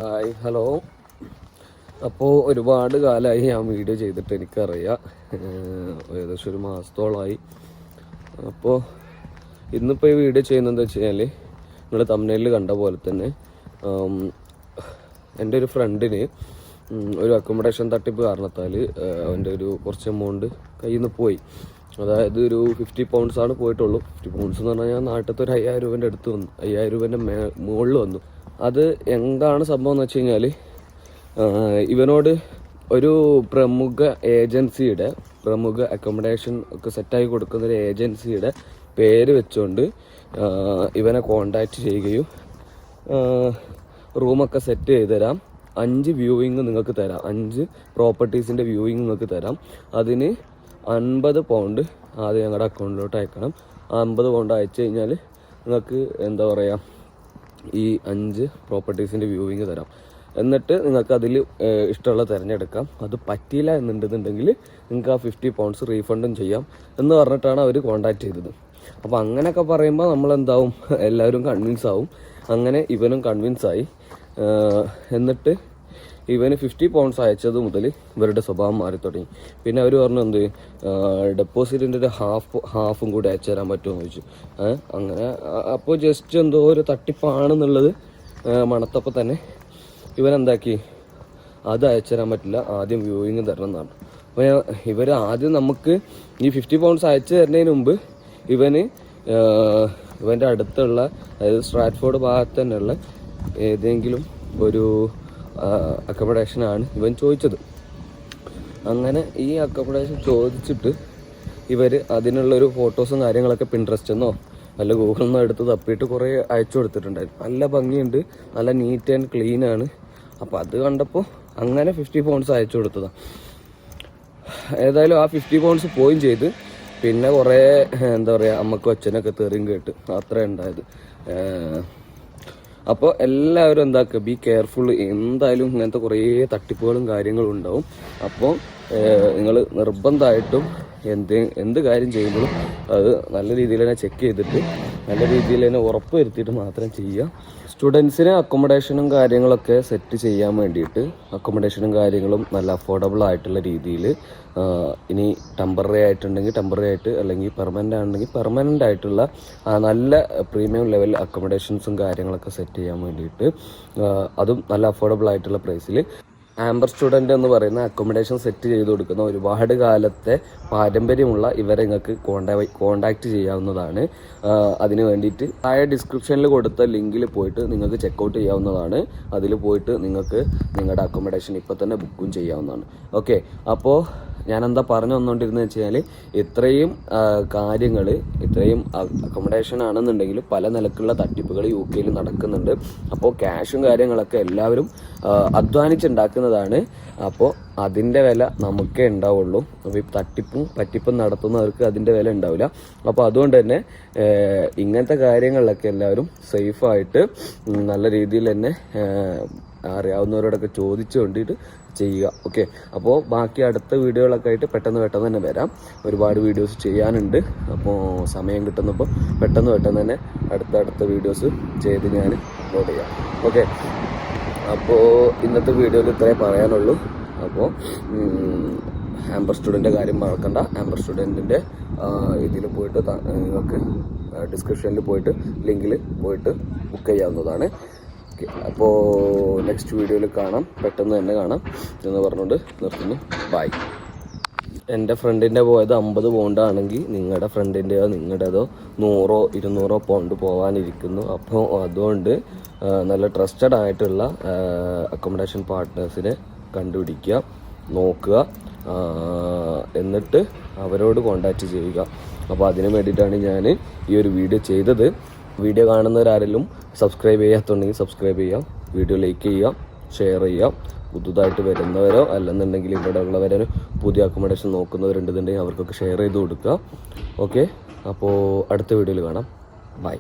Hi hello. അപ്പോൾ ഒരുപാട് കാലമായി ഞാൻ വീഡിയോ ചെയ്തിട്ട് എനിക്കറിയാം, ഏകദേശം ഒരു മാസത്തോളമായി. അപ്പോൾ ഇന്നിപ്പോൾ ഈ വീഡിയോ ചെയ്യുന്നതെന്ന് വെച്ച് കഴിഞ്ഞാൽ നിങ്ങൾ തംബ്നെയിലിൽ കണ്ട പോലെ തന്നെ എൻ്റെ ഒരു ഫ്രണ്ടിന് ഒരു അക്കോമഡേഷൻ തട്ടിപ്പ് കാരണത്താൽ അവൻ്റെ ഒരു കുറച്ച് എമൗണ്ട് കയ്യിൽ നിന്ന് പോയി. അതായത് ഒരു 50 പൗണ്ട്സാണ് പോയിട്ടുള്ളൂ. 50 പൗണ്ട്സ് എന്ന് പറഞ്ഞാൽ നാട്ടിലത്തെ ഒരു 5000 രൂപേൻ്റെ അടുത്ത് വന്നു, 5000 രൂപേൻ്റെ മുകളിൽ വന്നു. അത് എന്താണ് സംഭവം എന്ന് വെച്ച് കഴിഞ്ഞാൽ, ഇവനോട് ഒരു പ്രമുഖ അക്കോമഡേഷൻ ഒക്കെ സെറ്റാക്കി കൊടുക്കുന്ന ഒരു ഏജൻസിയുടെ പേര് വെച്ചുകൊണ്ട് ഇവനെ കോണ്ടാക്ട് ചെയ്യുകയും റൂമൊക്കെ സെറ്റ് ചെയ്ത് തരാം, 5 വ്യൂവിങ് നിങ്ങൾക്ക് തരാം, 5 പ്രോപ്പർട്ടീസിൻ്റെ വ്യൂവിങ് നിങ്ങൾക്ക് തരാം, അതിന് 50 പൗണ്ട് ആദ്യം ഞങ്ങളുടെ അക്കൗണ്ടിലോട്ട് അയക്കണം. 50 പൗണ്ട് അയച്ചു കഴിഞ്ഞാൽ നിങ്ങൾക്ക് എന്താ പറയുക, ഈ 5 പ്രോപ്പർട്ടീസിൻ്റെ വ്യൂവിങ് തരാം. എന്നിട്ട് നിങ്ങൾക്ക് അതിൽ ഇഷ്ടമുള്ള തിരഞ്ഞെടുക്കാം. അത് പറ്റിയില്ല എന്നുണ്ടെന്നുണ്ടെങ്കിൽ നിങ്ങൾക്ക് ആ 50 പൗണ്ട്സ് റീഫണ്ടും ചെയ്യാം എന്ന് പറഞ്ഞിട്ടാണ് അവർ കോണ്ടാക്ട് ചെയ്തത്. അപ്പോൾ അങ്ങനെയൊക്കെ പറയുമ്പോൾ നമ്മളെന്താവും, എല്ലാവരും കൺവിൻസ് ആവും. അങ്ങനെ ഇവനും കൺവിൻസായി. എന്നിട്ട് ഇവന് 50 പൗണ്ട്സ് അയച്ചത് മുതൽ ഇവരുടെ സ്വഭാവം മാറി തുടങ്ങി. പിന്നെ അവർ പറഞ്ഞു, എന്ത് ഡെപ്പോസിറ്റിൻ്റെ ഒരു ഹാഫും കൂടി അയച്ചു തരാൻ പറ്റുമെന്ന് ചോദിച്ചു. അങ്ങനെ അപ്പോൾ ജസ്റ്റ് എന്തോ ഒരു തട്ടിപ്പാണെന്നുള്ളത് മണത്തപ്പോൾ തന്നെ ഇവൻ എന്താക്കി, അത് അയച്ചു തരാൻ പറ്റില്ല, ആദ്യം വ്യൂവിങ് തരണം എന്നാണ്. അപ്പോൾ ഇവർ ആദ്യം നമുക്ക് ഈ 50 പൗണ്ട്സ് അയച്ചു തരുന്നതിന് മുമ്പ് ഇവൻ്റെ അടുത്തുള്ള, അതായത് സ്ട്രാറ്റ്ഫോർഡ് ഭാഗത്ത് തന്നെയുള്ള ഏതെങ്കിലും ഒരു അക്കോമഡേഷനാണ് ഇവൻ ചോദിച്ചത്. അങ്ങനെ ഈ അക്കോമഡേഷൻ ചോദിച്ചിട്ട് ഇവർ അതിനുള്ളൊരു ഫോട്ടോസും കാര്യങ്ങളൊക്കെ പിൻട്രസ്റ്റെന്നോ അല്ല ഗൂഗിളിൽ നിന്നോ എടുത്ത് തപ്പിയിട്ട് കുറേ അയച്ചു കൊടുത്തിട്ടുണ്ടായിരുന്നു. നല്ല ഭംഗിയുണ്ട്, നല്ല നീറ്റ് ആൻഡ് ക്ലീൻ ആണ്. അപ്പോൾ അത് കണ്ടപ്പോൾ അങ്ങനെ 50 പൗണ്ട്സ് അയച്ചു കൊടുത്തതാണ്. ഏതായാലും ആ 50 പൗണ്ട്സ് പോയും ചെയ്ത്. പിന്നെ കുറേ എന്താ പറയുക, അമ്മക്കും അച്ഛനൊക്കെ തെറിയും കേട്ട് അത്ര ഉണ്ടായത്. അപ്പോൾ എല്ലാവരും എന്താക്കുക, ബി കെയർഫുൾ. എന്തായാലും ഇങ്ങനത്തെ കുറേ തട്ടിപ്പുകളും കാര്യങ്ങളും ഉണ്ടാവും. അപ്പോൾ നിങ്ങൾ നിർബന്ധമായിട്ടും എന്ത് കാര്യം ചെയ്യുമ്പോഴും അത് നല്ല രീതിയിൽ തന്നെ ചെക്ക് ചെയ്തിട്ട് നല്ല രീതിയിൽ തന്നെ ഉറപ്പ് വരുത്തിയിട്ട് മാത്രം ചെയ്യുക. സ്റ്റുഡൻസിന് അക്കോമഡേഷനും കാര്യങ്ങളൊക്കെ സെറ്റ് ചെയ്യാൻ വേണ്ടിയിട്ട് അക്കോമഡേഷനും കാര്യങ്ങളും നല്ല അഫോർഡബിൾ ആയിട്ടുള്ള രീതിയിൽ, ഇനി ടെമ്പററി ആയിട്ടുണ്ടെങ്കിൽ ടെമ്പററി ആയിട്ട്, അല്ലെങ്കിൽ പെർമനൻ്റ് ആണെങ്കിൽ പെർമനൻ്റ് ആയിട്ടുള്ള നല്ല പ്രീമിയം ലെവൽ അക്കോമഡേഷൻസും കാര്യങ്ങളൊക്കെ സെറ്റ് ചെയ്യാൻ വേണ്ടിയിട്ട്, അതും നല്ല അഫോർഡബിൾ ആയിട്ടുള്ള പ്രൈസിൽ ആംബർ സ്റ്റുഡൻ്റ് എന്ന് പറയുന്ന അക്കോമഡേഷൻ സെറ്റ് ചെയ്ത് കൊടുക്കുന്ന ഒരുപാട് കാലത്തെ പാരമ്പര്യമുള്ള ഇവരെ നിങ്ങൾക്ക് കോണ്ടാക്ട് ചെയ്യാവുന്നതാണ്. അതിന് വേണ്ടിയിട്ട് ഡിസ്ക്രിപ്ഷനിൽ കൊടുത്ത ലിങ്കിൽ പോയിട്ട് നിങ്ങൾക്ക് ചെക്കൗട്ട് ചെയ്യാവുന്നതാണ്. അതിൽ പോയിട്ട് നിങ്ങൾക്ക് നിങ്ങളുടെ അക്കോമഡേഷൻ ഇപ്പോൾ തന്നെ ബുക്കും ചെയ്യാവുന്നതാണ്. ഓക്കെ, അപ്പോൾ ഞാനെന്താ പറഞ്ഞു വന്നുകൊണ്ടിരുന്നത് വെച്ച് കഴിഞ്ഞാൽ, ഇത്രയും കാര്യങ്ങൾ, ഇത്രയും അക്കോമഡേഷൻ ആണെന്നുണ്ടെങ്കിൽ പല നിലക്കുള്ള തട്ടിപ്പുകൾ UK നടക്കുന്നുണ്ട്. അപ്പോൾ ക്യാഷും കാര്യങ്ങളൊക്കെ എല്ലാവരും അധ്വാനിച്ചുണ്ടാക്കുന്നതാണ്. അപ്പോൾ അതിൻ്റെ വില നമുക്കേ ഉണ്ടാവുള്ളൂ. അപ്പോൾ ഈ പറ്റിപ്പും നടത്തുന്നവർക്ക് അതിൻ്റെ വില ഉണ്ടാവില്ല. അപ്പോൾ അതുകൊണ്ട് തന്നെ ഇങ്ങനത്തെ കാര്യങ്ങളിലൊക്കെ എല്ലാവരും സേഫായിട്ട് നല്ല രീതിയിൽ തന്നെ അറിയാവുന്നവരോടൊക്കെ ചോദിച്ചു കൊണ്ടിട്ട് ചെയ്യുക. ഓക്കെ, അപ്പോൾ ബാക്കി അടുത്ത വീഡിയോകളൊക്കെ ആയിട്ട് പെട്ടെന്ന് തന്നെ വരാം. ഒരുപാട് വീഡിയോസ് ചെയ്യാനുണ്ട്. അപ്പോൾ സമയം കിട്ടുന്നപ്പോൾ പെട്ടെന്ന് തന്നെ അടുത്ത വീഡിയോസ് ചെയ്ത് ഞാൻ അപ്ലോഡ് ചെയ്യാം. ഓക്കെ, അപ്പോൾ ഇന്നത്തെ വീഡിയോയിൽ ഇത്രേ പറയാനുള്ളൂ. അപ്പോൾ ആംബർ സ്റ്റുഡൻ്റെ കാര്യം മറക്കണ്ട. ആംബർ സ്റ്റുഡൻറ്റിൻ്റെ ഇതിൽ പോയിട്ട് നിങ്ങൾക്ക് ഡിസ്ക്രിപ്ഷനിൽ പോയിട്ട് ലിങ്കിൽ പോയിട്ട് ബുക്ക് ചെയ്യാവുന്നതാണ്. അപ്പോൾ നെക്സ്റ്റ് വീഡിയോയിൽ കാണാം, പെട്ടെന്ന് തന്നെ കാണാം എന്ന് പറഞ്ഞുകൊണ്ട് നിർത്തുന്നു. ബൈ. എൻ്റെ ഫ്രണ്ടിൻ്റെ പോയത് 50 പൗണ്ട് ആണെങ്കിൽ നിങ്ങളുടെ ഫ്രണ്ടിൻ്റെയോ നിങ്ങളുടേതോ 100-200 പൗണ്ട് പോകാനിരിക്കുന്നു. അപ്പോൾ അതുകൊണ്ട് നല്ല ട്രസ്റ്റഡ് ആയിട്ടുള്ള അക്കോമഡേഷൻ പാർട്ട്നേഴ്സിനെ കണ്ടുപിടിക്കുക, നോക്കുക, എന്നിട്ട് അവരോട് കോണ്ടാക്ട് ചെയ്യുക. അപ്പോൾ അതിന് വേണ്ടിയിട്ടാണ് ഞാൻ ഈ ഒരു വീഡിയോ ചെയ്തത്. വീഡിയോ കാണുന്നവരാരെങ്കിലും സബ്സ്ക്രൈബ് ചെയ്യാത്തുണ്ടെങ്കിൽ സബ്സ്ക്രൈബ് ചെയ്യാം, വീഡിയോ ലൈക്ക് ചെയ്യാം, ഷെയർ ചെയ്യാം. പുതുതായിട്ട് വരുന്നവരോ അല്ലെന്നുണ്ടെങ്കിൽ ഇവിടെ ഉള്ളവരോ പുതിയ അക്കോമഡേഷൻ നോക്കുന്നവരുണ്ടെന്നുണ്ടെങ്കിൽ അവർക്കൊക്കെ ഷെയർ ചെയ്ത് കൊടുക്കുക. ഓക്കെ, അപ്പോൾ അടുത്ത വീഡിയോയിൽ കാണാം. ബൈ.